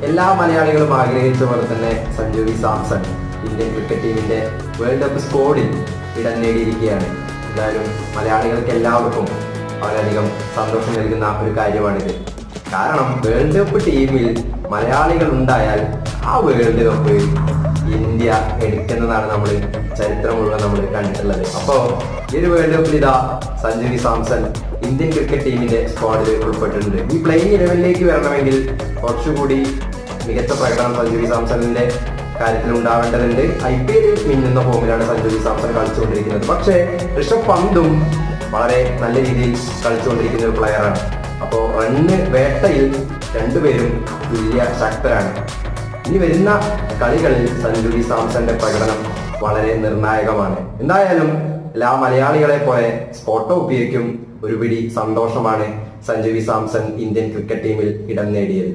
എല്ലാ മലയാളികളും ആഗ്രഹിച്ച പോലെ തന്നെ Sanju V Samson Indian cricket ടീമിന്റെ വേൾഡ് കപ്പ് സ്ക്വാഡിൽ ഇടം നേടിയിരിക്കുകയാണ്. എന്തായാലും മലയാളികൾക്ക് എല്ലാവർക്കും വളരെയധികം സന്തോഷം നൽകുന്ന ഒരു കാര്യമാണിത്. കാരണം വേൾഡ് കപ്പ് ടീമിൽ മലയാളികൾ ഉണ്ടായാൽ ആ വേൾഡ് കപ്പ് ഇന്ത്യ എടുക്കുന്നതാണ് നമ്മൾ ചരിത്രം മുഴുവൻ നമ്മൾ കണ്ടിട്ടുള്ളത്. അപ്പോൾ ഈ ഒരു വേൾഡ് കപ്പിൽ ഇതാ Sanju V Samson Indian cricket ടീമിന്റെ സ്ക്വാഡിൽ ഉൾപ്പെട്ടിട്ടുണ്ട്. ഈ പ്ലേയിങ് ഇലവനിലേക്ക് വരണമെങ്കിൽ കുറച്ചുകൂടി മികച്ച പ്രകടനം സഞ്ജു വി സാംസണിന്റെ കാര്യത്തിൽ ഉണ്ടാവേണ്ടതുണ്ട്. IPL മിന്നുന്ന ഫോമിലാണ് സഞ്ജു വി സാംസൺ കളിച്ചുകൊണ്ടിരിക്കുന്നത്. പക്ഷേ ഋഷഭ് പന്തും വളരെ നല്ല രീതിയിൽ കളിച്ചുകൊണ്ടിരിക്കുന്ന ഒരു പ്ലെയറാണ്. അപ്പോൾ റണ്ണ് വേട്ടയിൽ രണ്ടുപേരും തുല്യ ശക്തരാണ്. ഇനി വരുന്ന കളികളിൽ സഞ്ജു വി സാംസന്റെ പ്രകടനം വളരെ നിർണായകമാണ്. എന്തായാലും എല്ലാ മലയാളികളെ പോലെ സ്പോട്ടോ ഉപയോഗിക്കും ഒരു പിടി സന്തോഷമാണ് Sanju V Samson Indian cricket ടീമിൽ ഇടം നേടിയത്.